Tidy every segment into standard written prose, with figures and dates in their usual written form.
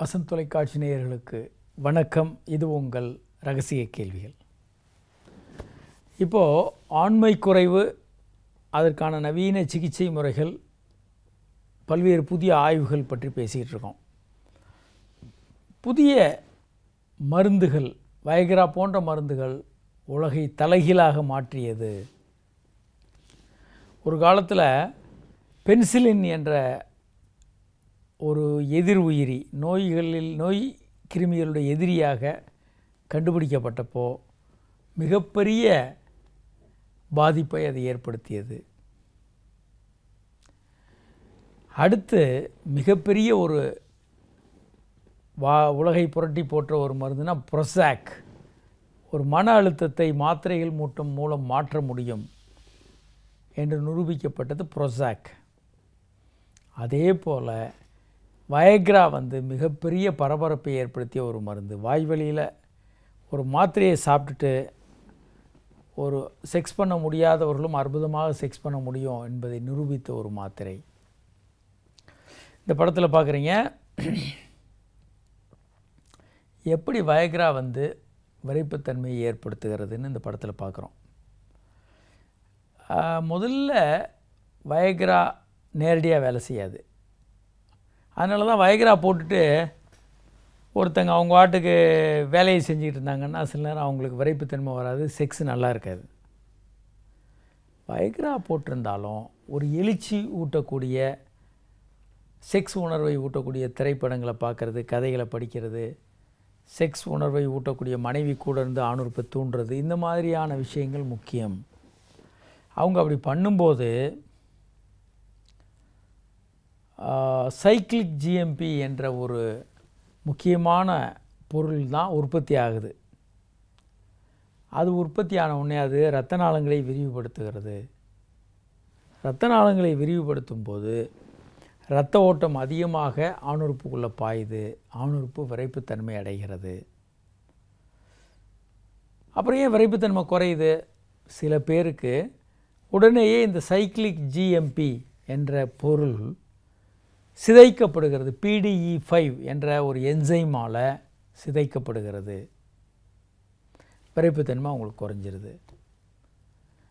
வசந்த் தொலைக்காட்சி நேயர்களுக்கு வணக்கம். இது உங்கள் ரகசிய கேள்விகள். இப்போது ஆண்மை குறைவு, அதற்கான நவீன சிகிச்சை முறைகள், பல்வேறு புதிய ஆய்வுகள் பற்றி பேசிக்கிட்டு இருக்கோம். புதிய மருந்துகள், வயக்ரா போன்ற மருந்துகள் உலகை தலைகீழாக மாற்றியது. ஒரு காலத்தில் பென்சிலின் என்ற ஒரு எதிர் உயிரி நோய் கிருமிகளுடைய எதிரியாக கண்டுபிடிக்கப்பட்டப்போ மிகப்பெரிய பாதிப்பை அது ஏற்படுத்தியது. அடுத்து மிகப்பெரிய ஒரு உலகை புரட்டி போட்ட ஒரு மருந்துனா ப்ரொசாக். ஒரு மன அழுத்தத்தை மாத்திரைகள் மூலம் மாற்ற முடியும் என்று நிரூபிக்கப்பட்டது ப்ரொசாக். அதே போல் வயக்ரா மிகப்பெரிய பரபரப்பை ஏற்படுத்திய ஒரு மருந்து. வாய்வழியில் ஒரு மாத்திரையை சாப்பிட்டுட்டு ஒரு செக்ஸ் பண்ண முடியாதவர்களும் அற்புதமாக செக்ஸ் பண்ண முடியும் என்பதை நிரூபித்த ஒரு மாத்திரை. இந்த படத்தில் பார்க்குறீங்க எப்படி வயக்ரா விரைப்புத்தன்மையை ஏற்படுத்துகிறதுன்னு இந்த படத்தில் பார்க்குறோம். முதல்ல வயக்ரா நேரடியாக வேலை செய்யாது. அதனால தான் வயக்ரா போட்டுட்டு ஒருத்தங்க அவங்க வாட்டுக்கு வேலையை செஞ்சுக்கிட்டு இருந்தாங்கன்னா சில நேரம் அவங்களுக்கு விரைப்புத்தன்மை வராது, செக்ஸ் நல்லா இருக்காது. வயக்ரா போட்டிருந்தாலும் ஒரு எழுச்சி ஊட்டக்கூடிய, செக்ஸ் உணர்வை ஊட்டக்கூடிய திரைப்படங்களை பார்க்குறது, கதைகளை படிக்கிறது, செக்ஸ் உணர்வை ஊட்டக்கூடிய மனைவி கூட இருந்து ஆணுறுப்பை தூண்டுறது, இந்த மாதிரியான விஷயங்கள் முக்கியம். அவங்க அப்படி பண்ணும்போது சைக்ளிக் ஜிஎம்பி என்ற ஒரு முக்கியமான பொருள் தான் உற்பத்தி ஆகுது. அது உற்பத்தி ஆன உடனே அது இரத்த நாளங்களை விரிவுபடுத்துகிறது. இரத்த நாளங்களை விரிவுபடுத்தும் போது இரத்த ஓட்டம் அதிகமாக ஆணுறுப்புக்குள்ளே பாயுது, ஆணுறுப்பு விரைப்புத்தன்மை அடைகிறது. அப்புறம் ஏன் விரைப்புத்தன்மை குறையுது? சில பேருக்கு உடனேயே இந்த சைக்ளிக் ஜிஎம்பி என்ற பொருள் சிதைக்கப்படுகிறது. PDE5 என்ற ஒரு என்சைமால் சிதைக்கப்படுகிறது. விரைப்புத்தன்மை அவங்களுக்கு குறைஞ்சிருது.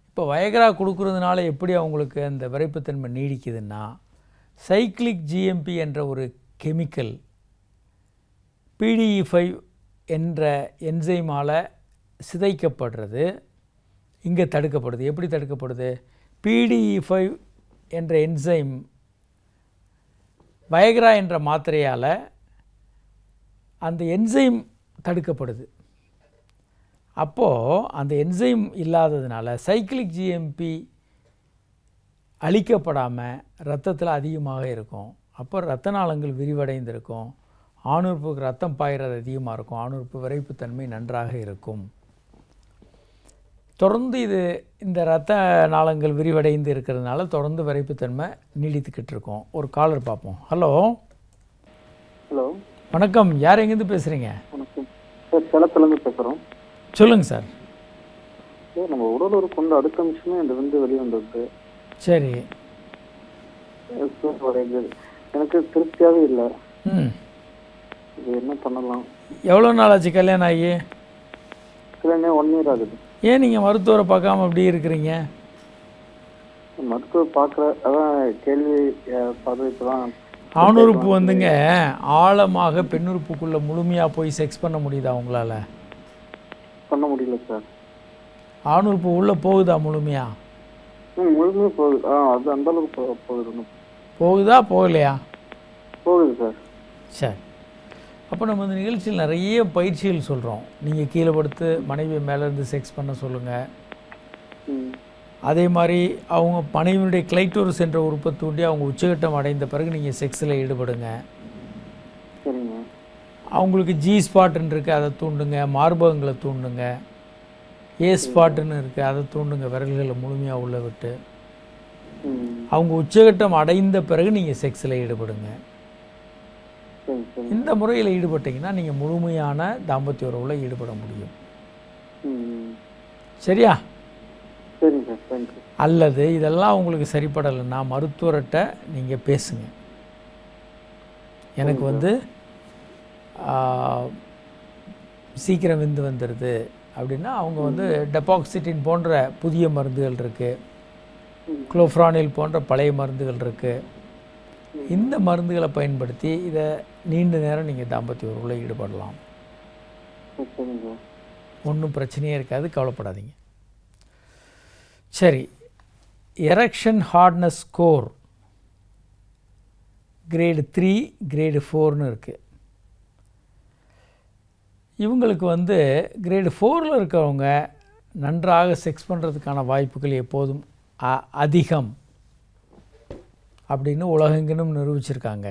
இப்போ வயக்ரா கொடுக்குறதுனால எப்படி அவங்களுக்கு அந்த விரைப்புத்தன்மை நீடிக்குதுன்னா, சைக்ளிக் ஜிஎம்பி என்ற ஒரு கெமிக்கல் PDE5 என்ற என்சைமால் சிதைக்கப்படுறது இங்கே தடுக்கப்படுது. எப்படி தடுக்கப்படுது? PDE5 என்ற என்சைம் வயக்ரா என்ற மாத்திரையால் அந்த என்சைம் தடுக்கப்படுது. அப்போது அந்த என்சைம் இல்லாததுனால சைக்ளிக் ஜிஎம்பி அழிக்கப்படாமல் இரத்தத்தில் அதிகமாக இருக்கும். அப்போ இரத்த நாளங்கள் விரிவடைந்திருக்கும், ஆணுறுப்புக்கு ரத்தம் பாய்கிறது அதிகமாக இருக்கும், ஆணுறுப்பு விரைப்புத்தன்மை நன்றாக இருக்கும். தொடர்ந்து இந்த இரத்த நாளங்கள் விரிவடைந்து இருக்கிறதுனால தொடர்ந்து விரைப்புத்தன்மை நீடித்துக்கிட்டு இருக்கோம். ஒரு காலர் பார்ப்போம். ஹலோ. ஹலோ, வணக்கம். யார் எங்கேருந்து பேசுகிறீங்க? வணக்கம் சார், சேலத்துலேருந்து பேசுகிறோம். சொல்லுங்கள் சார். சார், நம்ம உடல் உறுப்பு அடுத்த நிமிஷமே இந்த வெளியே வந்துருக்கு. சரி. எனக்கு திருப்தியாகவே இல்லை. இது என்ன பண்ணலாம்? எவ்வளோ நாள் ஆச்சு கல்யாணம் ஆகி? கல்யாணம் 1 year ஆகுது. ஏன் நீங்கள் மருத்துவரை பார்க்காம அப்படி இருக்கிறீங்க? மருத்துவர் பார்க்குற அதான் கேள்வி பார்த்துட்டு தான். ஆணுறுப்பு ஆழமாக பெண்ணுறுப்புக்குள்ளே முழுமையாக போய் செக்ஸ் பண்ண முடியுதா உங்களால்? பண்ண முடியல சார். ஆணுறுப்பு உள்ளே போகுதா முழுமையா? முழுமையாக போகுது. அது அந்த அளவுக்கு போகுது. போகுதா போகலையா? போகுது சார். சரி. அப்போ நம்ம இந்த நிகழ்ச்சியில் நிறைய பயிற்சிகள் சொல்கிறோம். நீங்கள் கீழே படுத்து மனைவி மேலேருந்து செக்ஸ் பண்ண சொல்லுங்கள். அதே மாதிரி அவங்க மனைவியுடைய கிளைட்டோரஸ் என்ற உறுப்பை தூண்டி அவங்க உச்சகட்டம் அடைந்த பிறகு நீங்கள் செக்ஸில் ஈடுபடுங்க. சரிங்க. அவங்களுக்கு ஜி ஸ்பாட்டுன்னு இருக்குது, அதை தூண்டுங்க. மார்பகங்களை தூண்டுங்க. ஏ ஸ்பாட்டுன்னு இருக்குது, அதை தூண்டுங்க. விரல்களை முழுமையாக உள்ள விட்டு அவங்க உச்சகட்டம் அடைந்த பிறகு நீங்கள் செக்ஸில் ஈடுபடுங்க. இந்த முறையில் ஈடுபட்டீங்கன்னா நீங்கள் முழுமையான தாம்பத்திய உறவில் ஈடுபட முடியும். சரியா? அல்லது இதெல்லாம் உங்களுக்கு சரிப்படலைன்னா மருத்துவர்கிட்ட நீங்கள் பேசுங்க. எனக்கு சீக்கிரம் விந்து வந்துடுது அப்படின்னா அவங்க வந்து டெபாக்சிட்டின் போன்ற புதிய மருந்துகள் இருக்குது, குளோஃப்ரானில் போன்ற பழைய மருந்துகள் இருக்குது. இந்த மருந்துகளை பயன்படுத்தி இதை நீண்ட நேரம் நீங்கள் தாம்பத்திய உறவில் ஈடுபடலாம். ஒன்றும் பிரச்சனையே இருக்காது, கவலைப்படாதீங்க. சரி, erection hardness score grade 3 grade 4ன்னு இருக்குது. இவங்களுக்கு வந்து கிரேடு 4ல் இருக்கிறவங்க நன்றாக செக்ஸ் பண்ணுறதுக்கான வாய்ப்புகள் எப்போதும் அதிகம் அப்படின்னு உலகெங்கிலும் நிரூபிச்சிருக்காங்க.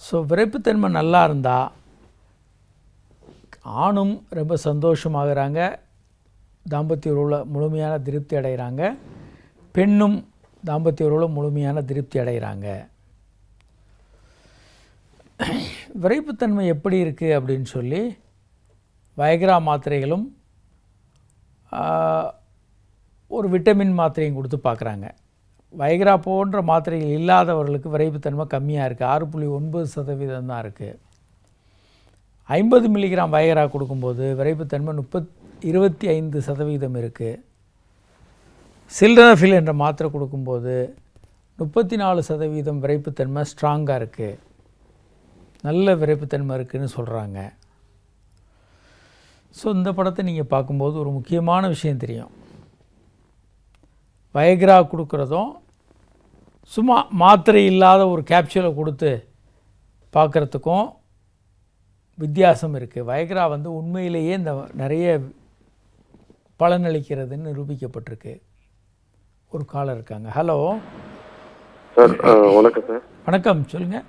ஸோ விரைப்புத்தன்மை நல்லா இருந்தால் ஆணும் ரொம்ப சந்தோஷமாகறாங்க, தாம்பத்திய உறவில் முழுமையான திருப்தி அடைகிறாங்க, பெண்ணும் தாம்பத்திய உறவில் முழுமையான திருப்தி அடைகிறாங்க. விரைப்புத்தன்மை எப்படி இருக்குது அப்படின்னு சொல்லி வயக்ரா மாத்திரைகளும் ஒரு விட்டமின் மாத்திரையும் கொடுத்து பார்க்குறாங்க. வயக்ரா போன்ற மாத்திரைகள் இல்லாதவர்களுக்கு விரைப்புத்தன்மை கம்மியாக இருக்குது, 6.9% தான் இருக்குது. 50 மில்லிகிராம் வயக்ரா கொடுக்கும்போது விரைப்புத்தன்மை 25% இருக்குது. சில்டனஃபில் என்ற மாத்திரை கொடுக்கும்போது 34% விரைப்புத்தன்மை ஸ்ட்ராங்காக இருக்குது, நல்ல விரைப்புத்தன்மை இருக்குதுன்னு சொல்கிறாங்க. ஸோ இந்த படத்தை நீங்கள் பார்க்கும்போது ஒரு முக்கியமான விஷயம் தெரியும். வயக்ரா கொடுக்குறதும் சும்மா மாத்திரை இல்லாத ஒரு கேப்சூலை கொடுத்து பார்க்குறதுக்கும் வித்தியாசம் இருக்குது. வயக்ரா வந்து உண்மையிலேயே இந்த நிறைய பலனளிக்கிறதுன்னு நிரூபிக்கப்பட்டிருக்கு. ஒரு காலர் இருக்காங்க. Hello sir. வணக்கம் சார். வணக்கம், சொல்லுங்கள்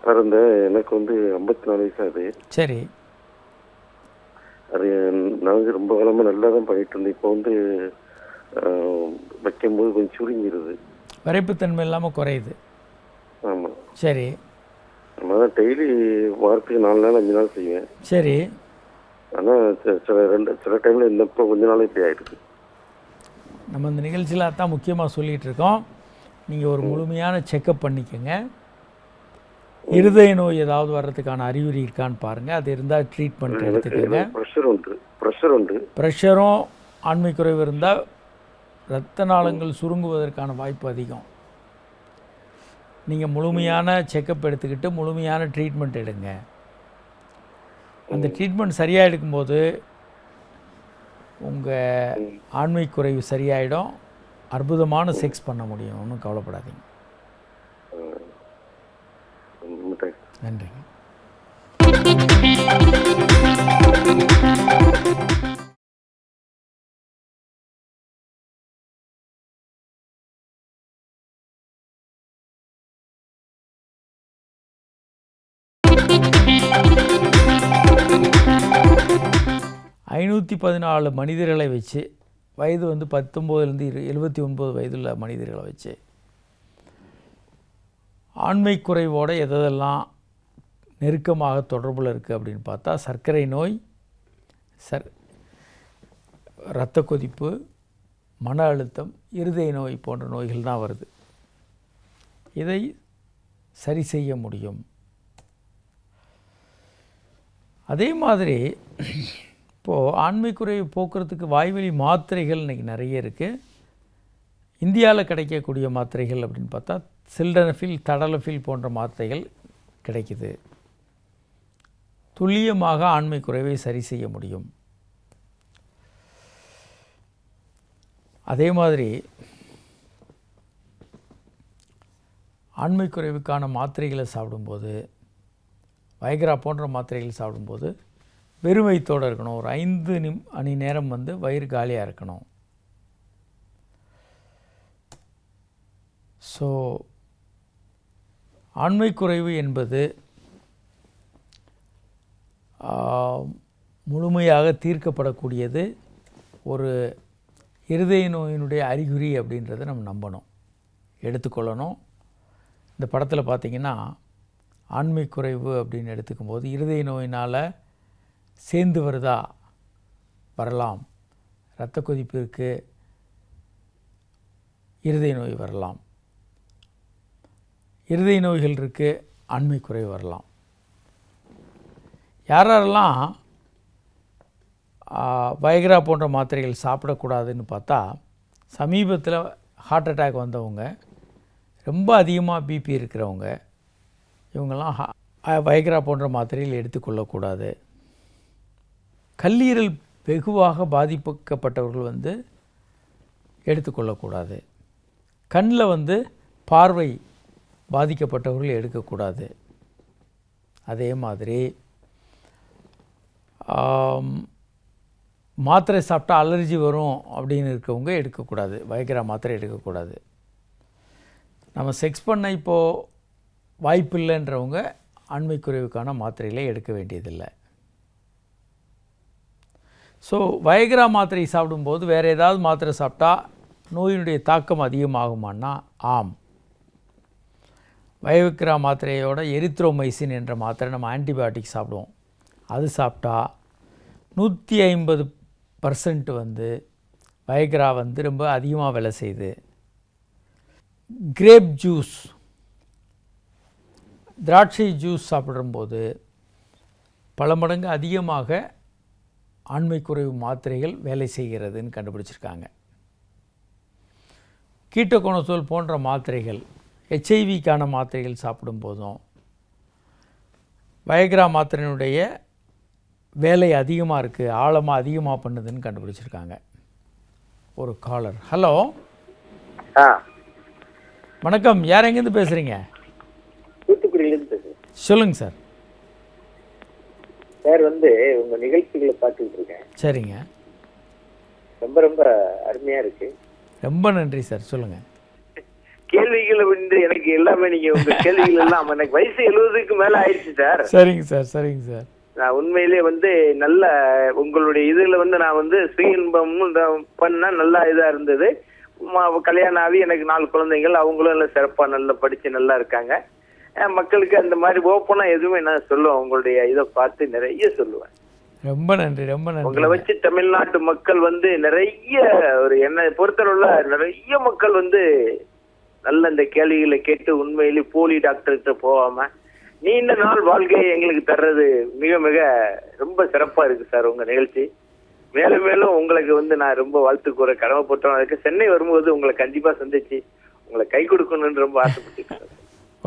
சார். இந்த எனக்கு வந்து 54 வயசு ஆகுது. சரி. அது நான் வந்து ரொம்ப காலமாக நல்லா தான் பண்ணிட்டு இருந்தேன். இப்போ வந்து வைக்கும்போது கொஞ்சம் சுருங்கிடுது, விரைப்புத்தன்மை இல்லாமல் குறையுது. ஆமாம். சரி. நம்ம தான் டெய்லி வாரத்துக்கு 4 நாள் 5 நாள் செய்வேன். சரி. ஆனால் சில டைமில் இப்போ கொஞ்ச நாள் இப்படி ஆகிடுது. நம்ம இந்த நிகழ்ச்சியில் தான் முக்கியமாக சொல்லிகிட்டு இருக்கோம். நீங்கள் ஒரு முழுமையான செக்கப் பண்ணிக்கோங்க. இருதய நோய் ஏதாவது வர்றதுக்கான அறிகுறி இருக்கான்னு பாருங்கள். அது இருந்தால் ட்ரீட்மெண்ட் எடுத்துக்கோங்க. ப்ரெஷரும் ஆண்மை குறைவு இருந்தால் இரத்த நாளங்கள் சுருங்குவதற்கான வாய்ப்பு அதிகம். நீங்கள் முழுமையான செக்கப் எடுத்துக்கிட்டு முழுமையான ட்ரீட்மெண்ட் எடுங்க. அந்த ட்ரீட்மெண்ட் சரியாக எடுக்கும்போது உங்கள் ஆண்மை குறைவு சரியாயிடும், அற்புதமான செக்ஸ் பண்ண முடியும். ஒன்றும் கவலைப்படாதீங்க. நன்றிங்க. ஐநூற்றி 14 மனிதர்களை வச்சு, வயது வந்து 19லேருந்து 79 வயதுள்ள மனிதர்களை வச்சு ஆண்மை குறைவோடு எதெல்லாம் நெருக்கமாக தொடர்பில் இருக்குது அப்படின்னு பார்த்தா சர்க்கரை நோய், இரத்த கொதிப்பு, மன அழுத்தம், இருதய நோய் போன்ற நோய்கள் தான் வருது. இதை சரி செய்ய முடியும். அதே மாதிரி இப்போது ஆண்மை குறைவு போக்குறதுக்கு வாய்வழி மாத்திரைகள் இன்றைக்கி நிறைய இருக்குது. இந்தியாவில் கிடைக்கக்கூடிய மாத்திரைகள் அப்படின்னு பார்த்தா சில்டனஃபில், தடலஃபில் போன்ற மாத்திரைகள் கிடைக்குது. துல்லியமாக ஆண்மை குறைவை சரி செய்ய முடியும். அதே மாதிரி ஆண்மை குறைவுக்கான மாத்திரைகளை சாப்பிடும்போது, வயக்ரா போன்ற மாத்திரைகள் சாப்பிடும்போது வெறும் வயிற்றோடு இருக்கணும். ஒரு 5 மணி நேரம் வந்து வயிறு காலியாக இருக்கணும். ஸோ ஆண்மை குறைவு என்பது முழுமையாக தீர்க்கப்படக்கூடியது, ஒரு இருதய நோயினுடைய அறிகுறி அப்படின்றத நம்ம நம்பணும், எடுத்துக்கொள்ளணும். இந்த படத்தில் பார்த்திங்கன்னா ஆண்மை குறைவு அப்படின்னு எடுத்துக்கும்போது இருதய நோயினால் சேர்ந்து வருதா, வரலாம். இரத்த கொதிப்பு இருக்குது, இருதய நோய் வரலாம். இருதய நோய்கள் இருக்குது, ஆண்மை குறைவு வரலாம். யாரெல்லாம் வைக்ரா போன்ற மாத்திரைகள் சாப்பிடக்கூடாதுன்னு பார்த்தா, சமீபத்தில் ஹார்ட் அட்டாக் வந்தவங்க, ரொம்ப அதிகமாக பிபி இருக்கிறவங்க, இவங்கெல்லாம் வைக்ரா போன்ற மாத்திரைகள் எடுத்துக்கொள்ளக்கூடாது. கல்லீரல் வெகுவாக பாதிக்கப்பட்டவர்கள் எடுத்துக்கொள்ளக்கூடாது. கண்ணில் பார்வை பாதிக்கப்பட்டவர்கள் எடுக்கக்கூடாது. அதே மாதிரி மாத்திரை சாப்பிட்டா அலர்ஜி வரும் அப்படின்னு இருக்கவங்க எடுக்கக்கூடாது. வைக்ரா மாத்திரை எடுக்கக்கூடாது. நம்ம செக்ஸ் பண்ண இப்போது வாய்ப்பு இல்லைன்றவங்க ஆண்மை குறைவுக்கான மாத்திரைகளை எடுக்க வேண்டியதில்லை. ஸோ வைக்ரா மாத்திரை சாப்பிடும்போது வேறு ஏதாவது மாத்திரை சாப்பிட்டா நோயினுடைய தாக்கம் அதிகமாகுமான்னா ஆம். வைக்ரா மாத்திரையோட எரித்ரோமைசின் என்ற மாத்திரை நம்ம ஆன்டிபயோட்டிக் சாப்பிடுவோம். அது சாப்பிட்டா 150% வைக்ரா ரொம்ப அதிகமாக வேலை செய்யுது. கிரேப் ஜூஸ், திராட்சை ஜூஸ் சாப்பிடும்போது பல மடங்கு அதிகமாக ஆண்மை குறைவு மாத்திரைகள் வேலை செய்கிறதுன்னு கண்டுபிடிச்சிருக்காங்க. கீட்டோகோனசோல் போன்ற மாத்திரைகள், ஹெச்ஐவிக்கான மாத்திரைகள் சாப்பிடும்போதும் வைக்ரா மாத்திரையினுடைய வேலை அதிகமாக இருக்குது, ஆழமாக அதிகமாக பண்ணுதுன்னு கண்டுபிடிச்சிருக்காங்க. ஒரு காலர். ஹலோ, வணக்கம். யார் எங்கேருந்து பேசுகிறீங்க? தூத்துக்குடியிலேருந்து பேசுகிறேன். சொல்லுங்கள் சார். சார் உங்கள் நிகழ்ச்சிகளை பார்த்துக்கிட்டு இருக்கேன். சரிங்க, ரொம்ப ரொம்ப அருமையாக இருக்கு. ரொம்ப நன்றி சார். சொல்லுங்கள். கேள்விகள் எனக்கு எல்லாமே நீங்கள் உங்கள் கேள்விகள் எல்லாம் எனக்கு வயசு 70க்கு மேலே ஆயிடுச்சு சார். சரிங்க சார். சரிங்க சார். நான் உண்மையிலே நல்ல உங்களுடைய இதில் நான் சுய இன்பமும் பண்ண நல்லா இதாக இருந்தது. கல்யாணம் ஆகி எனக்கு 4 குழந்தைகள், அவங்களும் எல்லாம் சிறப்பாக நல்லா படித்து நல்லா இருக்காங்க. மக்களுக்கு அந்த மாதிரி ஓப்பனாக எதுவுமே நான் சொல்லுவேன். உங்களுடைய இதை பார்த்து நிறைய சொல்லுவேன். ரொம்ப நன்றி, ரொம்ப நன்றி. உங்களை வச்சு தமிழ்நாட்டு மக்கள் நிறைய என்னை பொறுத்தளவுல நிறைய மக்கள் நல்ல இந்த கேள்விகளை கேட்டு உண்மையிலே போலி டாக்டர்கிட்ட போகாம நீண்ட நாள் வாழ்க்கையை எங்களுக்கு தர்றது மிக மிக ரொம்ப சிறப்பா இருக்கு சார் உங்க நிகழ்ச்சி. மேலும் மேலும் உங்களுக்கு நான் ரொம்ப வாழ்த்து கூற கடமைப்பட்டோம். அதுக்கு சென்னை வரும்போது உங்களை கண்டிப்பா சந்திச்சு உங்களை கை கொடுக்கணும்னு ரொம்ப ஆசைப்பட்டு.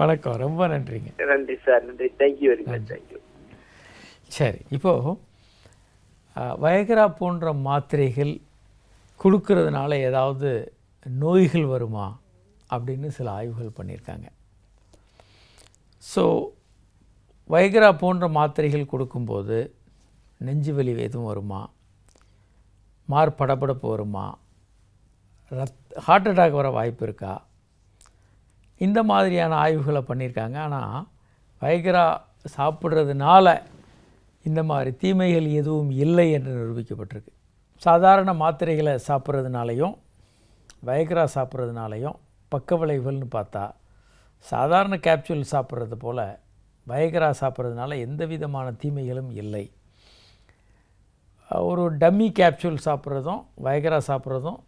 வணக்கம், ரொம்ப நன்றிங்க. நன்றி சார், நன்றி. Thank you very much. தேங்க்யூ. சரி, இப்போது வைக்ரா போன்ற மாத்திரைகள் கொடுக்கறதுனால ஏதாவது நோய்கள் வருமா அப்படின்னு சில ஆய்வுகள் பண்ணியிருக்காங்க. ஸோ வைக்ரா போன்ற மாத்திரைகள் கொடுக்கும்போது நெஞ்சு வலி எதுவும் வருமா, மார்படபடப்பு வருமா, ஹார்ட் அட்டாக் வர வாய்ப்பு இருக்கா, இந்த மாதிரியான ஆய்வுகளை பண்ணியிருக்காங்க. ஆனால் வைக்ரா சாப்பிட்றதுனால இந்த மாதிரி தீமைகள் எதுவும் இல்லை என்று நிரூபிக்கப்பட்டிருக்கு. சாதாரண மாத்திரைகளை சாப்பிட்றதுனாலையும் வைக்ரா சாப்பிட்றதுனாலையும் பக்க விளைவுகள்னு பார்த்தா சாதாரண கேப்சூல் சாப்பிட்றது போல் வைக்ரா சாப்பிட்றதுனால எந்த விதமான தீமைகளும் இல்லை. ஒரு டம்மி கேப்சூல் சாப்பிட்றதும் வைக்ரா சாப்பிட்றதும்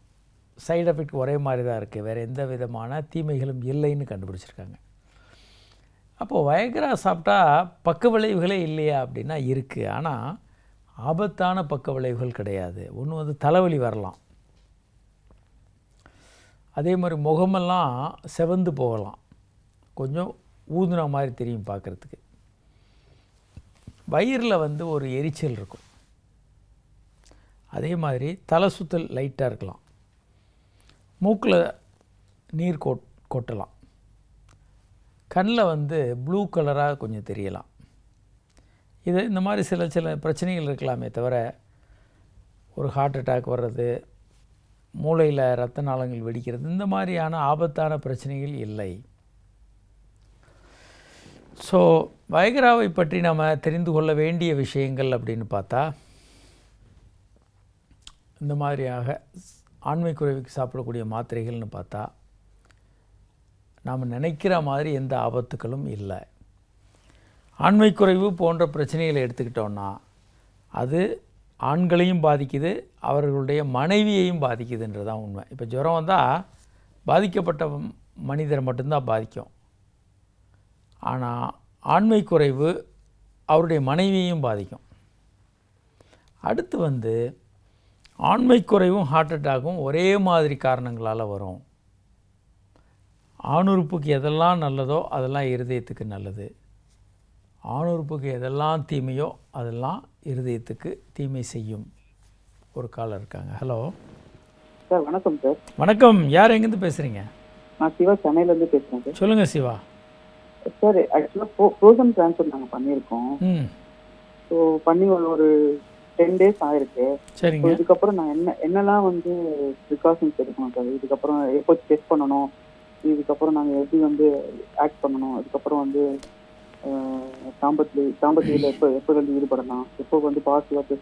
சைடு எஃபெக்ட் ஒரே மாதிரி தான் இருக்குது. வேறு எந்த விதமான தீமைகளும் இல்லைன்னு கண்டுபிடிச்சிருக்காங்க. அப்போது வைக்ரா சாப்பிட்டா பக்க விளைவுகளே இல்லையா அப்படின்னா இருக்குது. ஆனால் ஆபத்தான பக்க விளைவுகள் கிடையாது. ஒன்று தலைவலி வரலாம், அதே மாதிரி முகமெல்லாம் செவந்து போகலாம், கொஞ்சம் ஊதுன மாதிரி தெரியும் பார்க்குறதுக்கு, வயிறில் ஒரு எரிச்சல் இருக்கும், அதே மாதிரி தலை சுத்தல் லைட்டாக இருக்கலாம், மூக்கில் நீர் கொட்டலாம், கண்ணில் ப்ளூ கலராக கொஞ்சம் தெரியலாம். இந்த மாதிரி சில பிரச்சனைகள் இருக்கலாமே தவிர ஒரு ஹார்ட் அட்டாக் வர்றது, மூளையில் இரத்த நாளங்கள் வெடிக்கிறது, இந்த மாதிரியான ஆபத்தான பிரச்சனைகள் இல்லை. ஸோ வைக்ராவை பற்றி நம்ம தெரிந்து கொள்ள வேண்டிய விஷயங்கள் அப்படின்னு பார்த்தா, இந்த மாதிரியாக ஆண்மை குறைவுக்கு சாப்பிடக்கூடிய மாத்திரைகள்னு பார்த்தா நாம் நினைக்கிற மாதிரி எந்த ஆபத்துக்களும் இல்லை. ஆண்மை குறைவு போன்ற பிரச்சனைகளை எடுத்துக்கிட்டோன்னா அது ஆண்களையும் பாதிக்குது, அவர்களுடைய மனைவியையும் பாதிக்குதுன்றது தான் உண்மை. இப்போ ஜுரம் வந்தால் பாதிக்கப்பட்ட மனிதரை மட்டும்தான் பாதிக்கும். ஆனால் ஆண்மை குறைவு அவருடைய மனைவியையும் பாதிக்கும். அடுத்து வந்து ஆண்மை குறைவும் ஹார்ட் அட்டாக்கும் ஒரே மாதிரி காரணங்களால் வரும். ஆணுறுப்புக்கு எதெல்லாம் நல்லதோ அதெல்லாம் இருதயத்துக்கு நல்லது, ஆணுறுப்புக்கு எதெல்லாம் தீமையோ அதெல்லாம் இருதயத்துக்கு தீமை செய்யும். ஒரு காலர் இருக்காங்க. ஹலோ சார் வணக்கம் சார். வணக்கம். யார் எங்கேருந்து பேசுகிறீங்க? நான் சிவா சென்னையிலேருந்து பேசுகிறேன் சார். சொல்லுங்கள் சிவா. சார் ஆக்சுவலாக ஃப்ரோசன் ட்ரான்ஸ்ஃபர் நாங்கள் பண்ணியிருக்கோம். ஸோ பண்ணி ஒரு 10 days ஆயிருக்கு. சரிங்க. இதுக்கப்புறம் நான் என்னெல்லாம் வந்து ப்ரிகாஷன்ஸ் எடுக்கணும் சார்? இதுக்கப்புறம் எப்போ டெஸ்ட் பண்ணணும், இதுக்கப்புறம் நாங்கள் எப்படி வந்து ஆக்ட் பண்ணணும், அதுக்கப்புறம் வந்து தாம்பத்தியில் எப்போ வந்து ஈடுபடலாம், எப்போ வந்து பாசிட்டிவாக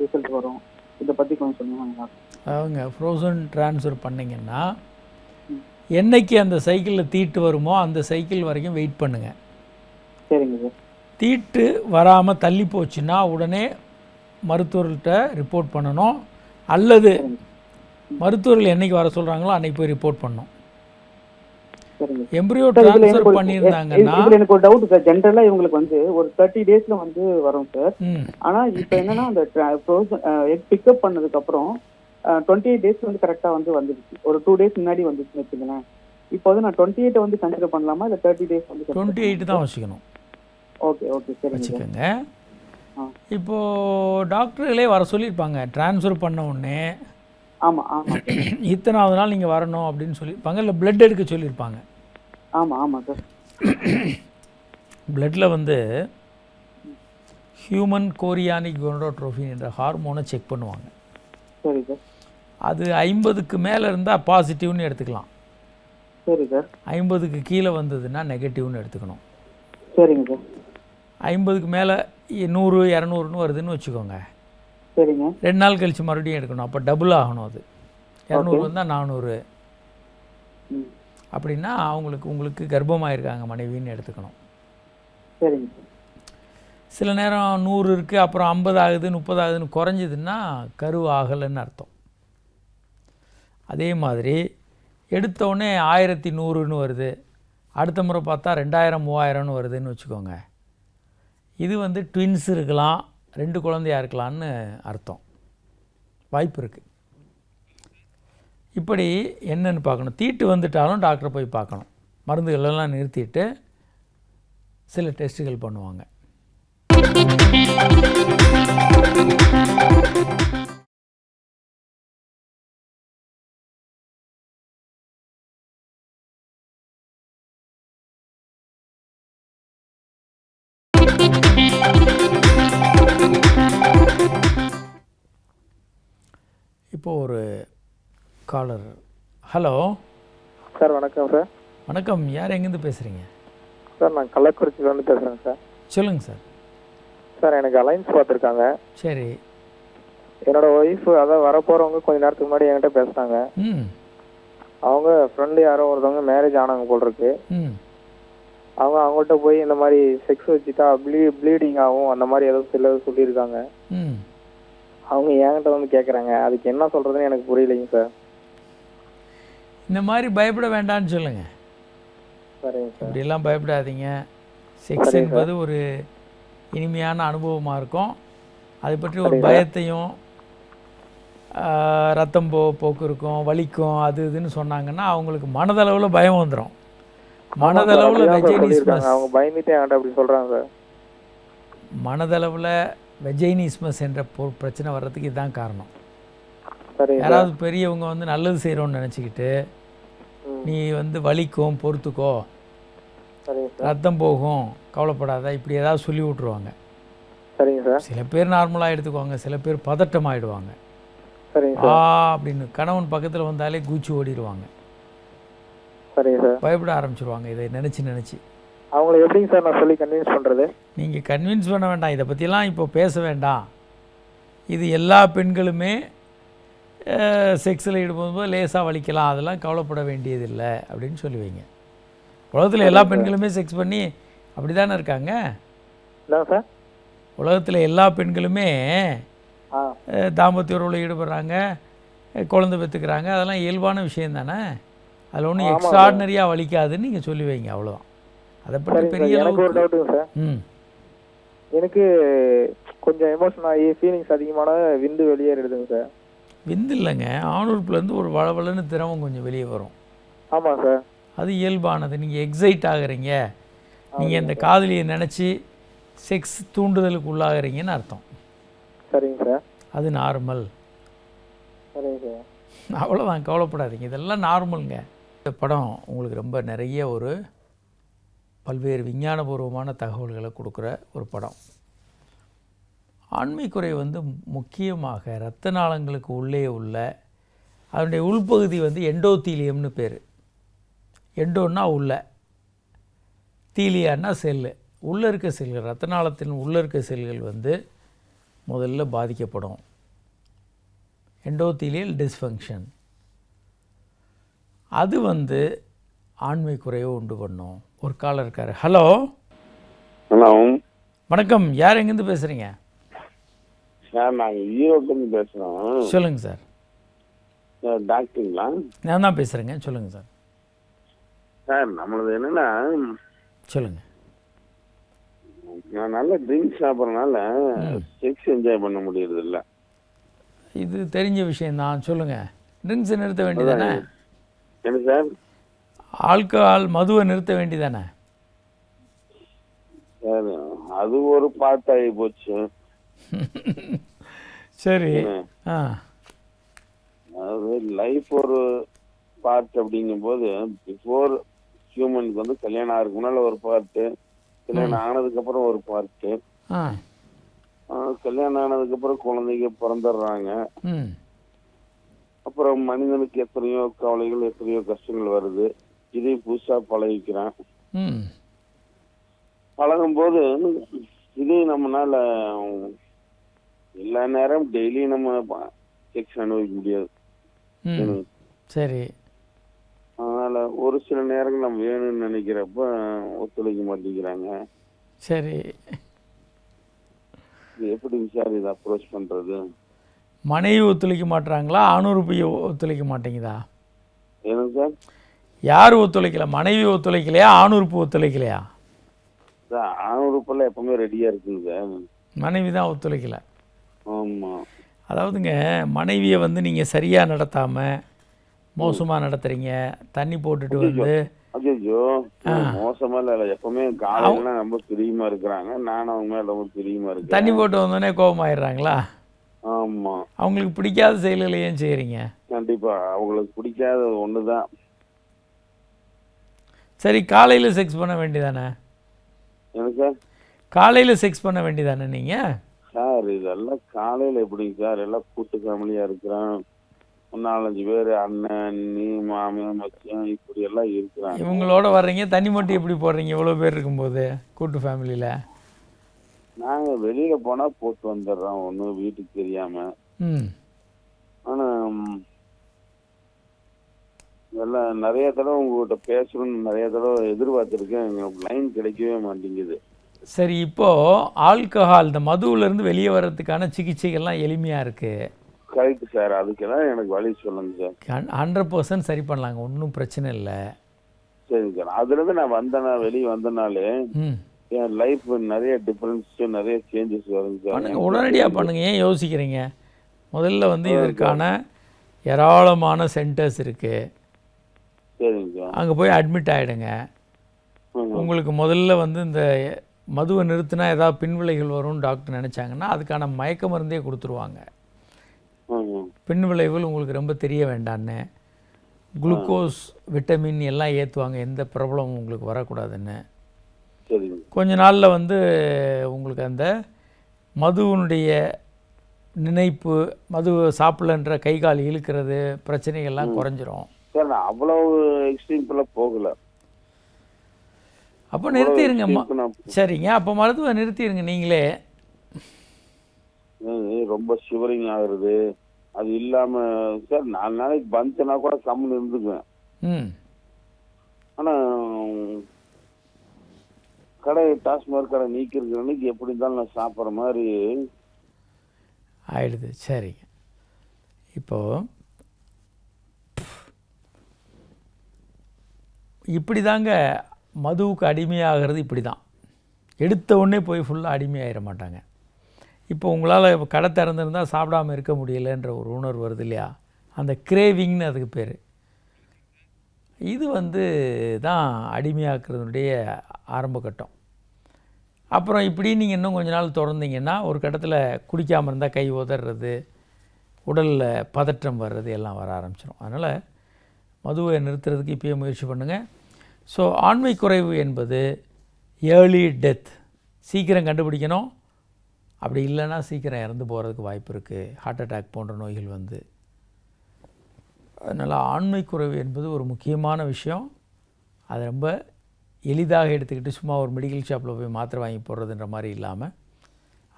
ரிசல்ட் வரும், இதை பற்றி கொஞ்சம் சொன்னீங்கன்னா. அவங்க ஃப்ரோசன் ட்ரான்ஸ்ஃபர் பண்ணிங்கன்னா என்னைக்கு அந்த சைக்கிளில் தீட்டு வருமோ அந்த சைக்கிள் வரைக்கும் வெயிட் பண்ணுங்கள். சரிங்க சார். தீட்டு வராமல் தள்ளி போச்சுன்னா உடனே மருத்துவர்கிட்ட ரிப்போர்ட் பண்ணணும், அல்லது மருத்துவர்கள் என்னைக்கு வர சொல்கிறாங்களோ அன்னைக்கு போய் ரிப்போர்ட் பண்ணணும். எம்ப்ரியோ ட்ரான்ஸ்ஃபர் பண்ணியிருந்தாங்கன்னா எனக்கு ஒரு டவுட் சார். ஜென்ரலாக இவங்களுக்கு வந்து ஒரு 30 daysல வந்து வரும் சார். ஆனால் இப்போ என்னன்னா அந்த எக் பிக்கப் பண்ணதுக்கப்புறம் 28 days வந்து கரெக்டாக வந்து வந்துடுச்சு. ஒரு 2 days முன்னாடி வந்துச்சுன்னு வச்சுங்களேன். இப்போ வந்து நான் 28 வந்து கன்சிடர் பண்ணலாமா, இல்லை 30 days வந்து 28 தான் வச்சுக்கணும். ஓகே ஓகே சரி வச்சுக்கோங்க. இப்போது டாக்டர்களே வர சொல்லியிருப்பாங்க ட்ரான்ஸ்ஃபர் பண்ண உடனே. ஆமாம் ஆமாம். இத்தனாவது நாள் நீங்கள் வரணும் அப்படின்னு சொல்லியிருப்பாங்க, இல்லை பிளட் எடுக்க சொல்லியிருப்பாங்க. ஆமாம் ஆமாம் சார். பிளட்டில் வந்து ஹியூமன் கோரியானிக் கோனடோட்ரோபின் என்ற ஹார்மோனை செக் பண்ணுவாங்க. சரி சார். அது 50க்கு மேலே இருந்தால் பாசிட்டிவ்னு எடுத்துக்கலாம். சரி சார். 50க்கு கீழே வந்ததுன்னா நெகட்டிவ்னு எடுத்துக்கணும். சரிங்க சார். 50க்கு மேலே 100 200ன்னு வருதுன்னு வச்சுக்கோங்க. சரிங்க. 2 நாள் கழித்து மறுபடியும் எடுக்கணும். அப்போ டபுள் ஆகணும். அது 200 வந்தால் 400. அப்படின்னா உங்களுக்கு கர்ப்பமாயிருக்காங்க மனைவின்னு எடுத்துக்கணும். சரிங்க. சில நேரம் 100 இருக்குது, அப்புறம் 50 ஆகுது 30 ஆகுதுன்னு குறைஞ்சிதுன்னா கரு ஆகலைன்னு அர்த்தம். அதே மாதிரி எடுத்தோடனே 1100ன்னு வருது, அடுத்த முறை பார்த்தா 2000 3000ன்னு வருதுன்னு வச்சுக்கோங்க. இது வந்து ட்வின்ஸ் இருக்கலாம், 2 குழந்தையா இருக்கலான்னு அர்த்தம். வாய்ப்பு இருக்குது. இப்படி என்னன்னு பார்க்கணும். தீட்டு வந்துட்டாலும் டாக்டரை போய் பார்க்கணும். மருந்துகளெல்லாம் நிறுத்திட்டு சில டெஸ்ட்டுகள் பண்ணுவாங்க. இப்போ ஒரு காலர். Hello sir. வணக்கம் சார். வணக்கம். யார் எங்கேருந்து பேசுகிறீங்க? சார் நான் கள்ளக்குறிச்சியிலேருந்து பேசுகிறேன் சார். சொல்லுங்கள் சார். சார் எனக்கு அலைன்ஸ் பார்த்துருக்காங்க. சரி. என்னோட ஒய்ஃப் அதான் வரப்போகிறவங்க கொஞ்ச நேரத்துக்கு முன்னாடி என்கிட்ட பேசுனாங்க. அவங்க ஃப்ரெண்டு யாரோ ஒருத்தவங்க மேரேஜ் ஆனாங்க போல் இருக்கு. அவங்கள்ட்ட போய் இந்த மாதிரி செக்ஸ் வச்சுட்டா ப்ளீடிங் ஆகும் அந்த மாதிரி ஏதோ சில சொல்லியிருக்காங்க. அவங்க என்கிட்ட வந்து கேட்குறாங்க. அதுக்கு என்ன சொல்கிறதுன்னு எனக்கு புரியலைங்க சார். இந்த மாதிரி பயப்பட வேண்டாம்னு சொல்லுங்கள். சரிங்க சார். இப்படியெல்லாம் பயப்படாதீங்க. செக்ஸ் என்பது ஒரு இனிமையான அனுபவமாக இருக்கும். அதை பற்றி ஒரு பயத்தையும் ரத்தம் போக்கு இருக்கும், வலிக்கும், அது இதுன்னு சொன்னாங்கன்னா அவங்களுக்கு மனதளவில் பயம் வந்துடும். மனதளவில் வெஜைனிஸ்மஸ், அவங்க பயந்துட்டே என்கிட்ட அப்படி சொல்கிறாங்க சார். மனதளவில் வெஜைனிஸ்மஸ் என்ற பிரச்சனை வர்றதுக்கு இதுதான் காரணம். யாராவது பெரியவங்க வந்து நல்லது செய்கிறோன்னு நினச்சிக்கிட்டு நீ வந்து வலிக்கும் பொறுத்துக்கோ, ரத்தம் போகும் கவலைப்படாத, இப்படி ஏதாவது சொல்லி விட்ருவாங்க. சரிங்க சார். சில பேர் நார்மலாக எடுத்துக்குவாங்க, சில பேர் பதட்டம் ஆகிடுவாங்க. அப்படின்னு கணவன் பக்கத்தில் வந்தாலே கூச்சி ஓடிடுவாங்க. சரிங்க சார். பயப்பட ஆரம்பிச்சிருவாங்க இதை நினச்சி. அவங்கள எப்படிங்க சார் நான் சொல்லி கன்வின்ஸ் பண்ணுறது? நீங்கள் கன்வின்ஸ் பண்ண வேண்டாம், இதை பற்றிலாம் இப்போ பேச வேண்டாம். இது எல்லா பெண்களுமே செக்ஸில் ஈடுபடும்போது லேசாக வலிக்கலாம், அதெல்லாம் கவலைப்பட வேண்டியதில்லை அப்படின்னு சொல்லுவீங்க. உலகத்தில் எல்லா பெண்களுமே செக்ஸ் பண்ணி அப்படி தானே இருக்காங்க. சார் உலகத்தில் எல்லா பெண்களுமே தாம்பத்திய உறவில் ஈடுபடுறாங்க, குழந்தை பெற்றுக்கிறாங்க, அதெல்லாம் இயல்பான விஷயம் தானே. அதில் ஒன்றும் எக்ஸ்ட்ராடினரியாக வலிக்காதுன்னு நீங்கள் சொல்லி வைங்க, அவ்வளோதான். அதை பற்றி சரிங்க பெரிய சார், எனக்கு ஒரு அளவுக்கு டவுட்டுங்க சார். ம் எனக்கு கொஞ்சம் எமோஷன் ஆகி ஃபீலிங்ஸ் அதிகமான விந்து வெளியேறிடுதுங்க சார். விந்து இல்லைங்க, ஆணுறுப்புலேருந்து ஒரு வளவளன்னு திரவம் கொஞ்சம் வெளியே வரும். ஆமாம் சார். அது இயல்பானது. நீங்கள் எக்ஸைட் ஆகுறீங்க, நீங்கள் இந்த காதலியை நினச்சி செக்ஸ் தூண்டுதலுக்கு உள்ளாகிறீங்கன்னு அர்த்தம். சரிங்க சார். அது நார்மல். சரிங்க சார். அவ்வளோதான், கவலைப்படாதீங்க, இதெல்லாம் நார்மலுங்க. இந்த படம் உங்களுக்கு ரொம்ப நிறைய ஒரு பல்வேறு விஞ்ஞானபூர்வமான தகவல்களை கொடுக்குற ஒரு படம். ஆண்மைக்குறை வந்து முக்கியமாக இரத்த நாளங்களுக்கு உள்ளே உள்ள அதனுடைய உள்பகுதி வந்து எண்டோத்தீலியம்னு பேர். எண்டோன்னா உள்ள, தீலியான்னா செல்லு. உள்ளே இருக்க செல்கள், இரத்த நாளத்தின் உள்ளே இருக்க செல்கள் வந்து முதல்ல பாதிக்கப்படும். Endothelial dysfunction. அது வந்து ஆண்மை குறைவை உண்டு பண்ணும். ஒரு காலர் இருக்கார். ஹலோ. ஹலோ வணக்கம், யார் எங்கேருந்து பேசுகிறீங்க? சார், நாங்கள் ஈரோட்டிலேருந்து பேசுகிறோம். சொல்லுங்கள் சார். சார் டாக்டருங்களா? நான் தான் பேசுகிறேங்க, சொல்லுங்கள் சார். சார், நம்மளது என்னன்னா, சொல்லுங்கள். நான் நல்ல ட்ரிங்க்ஸ் சாப்பிட்றதுனால செக்ஸ் என்ஜாய் பண்ண முடியறது இல்லை. இது தெரிஞ்ச விஷயந்தான், சொல்லுங்கள். ட்ரிங்க்ஸை நிறுத்த வேண்டியதானே? என்ன சார்? ஆல்கஹால், மதுவை நிறுத்த வேண்டியதானே? சார், அது ஒரு பார்ட் ஆகி போச்சு. சரி. ஆ அதாவது லைஃப் ஒரு பார்ட் அப்படிங்கும்போது, பிஃபோர் ஹியூமனுக்கு வந்து கல்யாணம் ஆகிறதுக்கு முன்னால் ஒரு பார்ட்டு, கல்யாணம் ஆனதுக்கப்புறம் ஒரு பார்ட்டு, ஆ கல்யாணம் ஆனதுக்கப்புறம் குழந்தைங்க பிறந்துடுறாங்க. ம் அப்புறம் மனிதனுக்கு எத்தனையோ கவலைகள், எத்தனையோ கஷ்டங்கள் வருது. இதே புதுசா பழகிக்கிறான். ம் பழகும்போது இதே நம்மளால எல்லா நேரம் டெய்லி நம்ம செக்ஸ் அனுபவிக்க முடியாது. ம் சரி. அதனால ஒரு சில நேரங்கள் நம்ம வேணும்னு நினைக்கிறப்ப ஒத்துழைக்க மாட்டேங்கிறாங்க. சரி. இது எப்படி சார் இதை அப்ரோச் பண்றது? மனைவி ஒத்துழைக்க மாட்டுறாங்களா, ஆணுறுப்பு ஒத்துழைக்க மாட்டேங்குதா? ஏனுங்க சார்? யார் ஒத்துழைக்கல? மனைவி ஒத்துழைக்கலையா, ஆணுறுப்பு ஒத்துழைக்கலையா? சார், ஆணுறுப்பெல்லாம் எப்பவுமே ரெடியா இருக்குங்க சார். மனைவி தான் ஒத்துழைக்கல. ஆமா. அதாவதுங்க, மனைவியை வந்து நீங்கள் சரியாக நடத்தாமல் மோசமாக நடத்துகிறீங்க. தண்ணி போட்டுட்டு வந்து ஐயோ, மோசமா இல்லை, எப்பவுமே காலையில ரொம்ப பிரியமா இருக்கிறாங்க. நானும் அவங்க மேல ரொம்ப பிரியமா இருக்கேன். தண்ணி போட்டு வந்தோடனே கோபமாயிடுறாங்களா? ஆமா. அவங்களுக்கு பிடிக்காத செயல்களை ஏன் செய்கிறீங்க? கண்டிப்பா அவங்களுக்கு பிடிக்காத ஒண்ணுதான். சரி, காலையில் செக்ஸ் பண்ண வேண்டியதானே? எனக்கு சார், காலையில் செக்ஸ் பண்ண வேண்டியதானே நீங்கள்? சார் இதெல்லாம் காலையில எப்படிங்க சார்? எல்லாம் கூட்டு ஃபேமிலியா இருக்கிறான். 4-5 பேர், அண்ணன், அண்ணி, மாமன், மச்சான், இப்படி எல்லாம் இருக்கிறாங்க. இவங்களோட வர்றீங்க, தண்ணி மட்டும் எப்படி போடுறீங்க இவ்வளோ பேர் இருக்கும்போது கூட்டு ஃபேமிலியில்? நாங்க வெளியில போனா போட்டு வந்துடுறோம், ஒன்றும் வீட்டுக்கு தெரியாம. ம் ஆனா எல்லாம் நிறைய தடவை உங்ககிட்ட பேசணும்னு நிறைய தடவை எதிர்பார்த்துருக்கேன். எங்களுக்கு லைன் கிடைக்கவே மாட்டேங்குது. சரி, இப்போது ஆல்கஹால், இந்த மதுவிலேருந்து வெளியே வர்றதுக்கான சிகிச்சைகள்லாம் எளிமையாக இருக்குது. கரெக்ட் சார், அதுக்கெல்லாம் எனக்கு வழி சொல்லுங்க சார். 100% சரி பண்ணலாங்க, ஒன்றும் பிரச்சனை இல்லை. சரிங்க சார். அதுலேருந்து நான் வந்தேன்னா, வெளியே வந்தனாலே ம் என் லைஃப் நிறைய டிஃப்ரென்ஸ், நிறைய சேஞ்சஸ் வருங்க சார். பண்ணுங்க, உடனடியாக பண்ணுங்கள். ஏன் யோசிக்கிறீங்க? முதல்ல வந்து இதற்கான ஏராளமான சென்டர்ஸ் இருக்குது. சரிங்க சார். அங்கே போய் அட்மிட் ஆகிடுங்க. உங்களுக்கு முதல்ல வந்து இந்த மதுவை நிறுத்தினா ஏதாவது பின்விளைகள் வரும்னு டாக்டர் நினச்சாங்கன்னா அதுக்கான மயக்க மருந்தே கொடுத்துருவாங்க. பின் விளைவுகள் உங்களுக்கு ரொம்ப தெரிய வேண்டான்னு. குளுக்கோஸ், விட்டமின் எல்லாம் ஏற்றுவாங்க, எந்த ப்ராப்ளமும் உங்களுக்கு வரக்கூடாதுன்னு. கொஞ்ச நாளில் வந்து உங்களுக்கு அந்த மதுவினுடைய நினைப்பு, மது சாப்பிடலன்ற கை கால் இழுக்கிறது, பிரச்சனைகள்லாம் குறைஞ்சிரும். சார், நான் அவ்வளவு எக்ஸ்ட்ரீம்லாம் போகல. அப்போ நிறுத்திடுங்கம்மா. சரிங்க, அப்போ மருத்துவ நிறுத்திடுங்க நீங்களே. ரொம்ப ஷிவரிங் ஆகுறது, அது இல்லாம சார் 4 நாளைக்கு பந்துனா கூட கம்முன்னு இருந்துக்குவேன். ஆனா கடை, டாஸ்மாக் கடை நீக்கிறது அன்னைக்கு எப்படி இருந்தாலும் நான் சாப்பிட்ற மாதிரி ஆயிடுது. சரிங்க, இப்போது இப்படி தாங்க மதுவுக்கு அடிமையாகிறது இப்படி தான். எடுத்த உடனே போய் ஃபுல்லாக அடிமையாகிட மாட்டாங்க. இப்போ உங்களால் கடை திறந்துருந்தால் சாப்பிடாமல் இருக்க முடியலைன்ற ஒரு உணர்வு வருது இல்லையா, அந்த கிரேவிங்னு அதுக்கு பேர். இது தான் அடிமையாக்குறதுனுடைய ஆரம்ப கட்டம். அப்புறம் இப்படி நீங்கள் இன்னும் கொஞ்ச நாள் தொடர்ந்தீங்கன்னா ஒரு கட்டத்தில் குடிக்காமல் இருந்தால் கை உதறது, உடலில் பதற்றம் வர்றது எல்லாம் வர ஆரம்பிச்சிடும். அதனால் மதுவை நிறுத்துறதுக்கு இப்போயே முயற்சி பண்ணுங்கள். ஸோ ஆண்மை குறைவு என்பது ஏர்லி டெத், சீக்கிரம் கண்டுபிடிக்கணும். அப்படி இல்லைன்னா சீக்கிரம் இறந்து போகிறதுக்கு வாய்ப்பு இருக்குது, ஹார்ட் அட்டாக் போன்ற நோய்கள் அதனால் ஆண்மை குறைவு என்பது ஒரு முக்கியமான விஷயம். அதை ரொம்ப எளிதாக எடுத்துக்கிட்டு சும்மா ஒரு மெடிக்கல் ஷாப்பில் போய் மாத்திரை வாங்கி போடுறதுன்ற மாதிரி இல்லாமல்,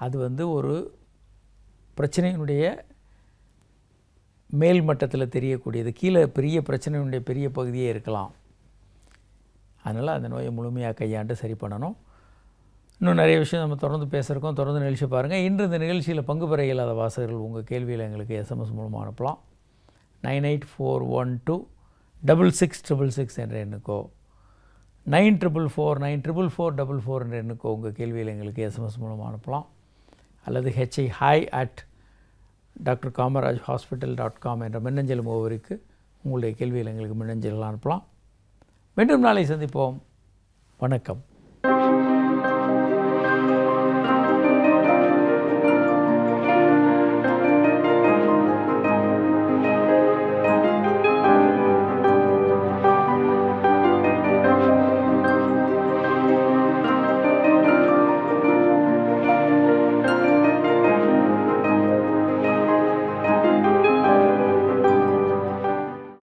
அது ஒரு பிரச்சனையினுடைய மேல் மட்டத்தில் தெரியக்கூடியது, கீழே பெரிய பிரச்சனையினுடைய பெரிய பகுதியே இருக்கலாம். அதனால் அந்த நோயை முழுமையாக கையாண்டு சரி பண்ணணும். இன்னும் நிறைய விஷயம் நம்ம தொடர்ந்து பேசுகிறோம், தொடர்ந்து நிகழ்ச்சி பாருங்கள். இன்று இந்த நிகழ்ச்சியில் பங்கு பெற இயலாத வாசகர்கள் உங்கள் கேள்வியில் எங்களுக்கு எஸ்எம்எஸ் மூலமாக அனுப்பலாம். 9841266666 என்ற எண்ணுக்கோ 94494444 என்ற எண்ணுக்கோ உங்கள் கேள்வியில் எங்களுக்கு எஸ்எம்எஸ் மூலமாக அனுப்பலாம். அல்லது hi@drkamarajhospital.com என்ற மின்னஞ்சல் முகவரிக்கு உங்களுடைய கேள்வியில் எங்களுக்கு மின்னஞ்சல் அனுப்பலாம். மீண்டும் நாளை சந்திப்போம். வணக்கம்.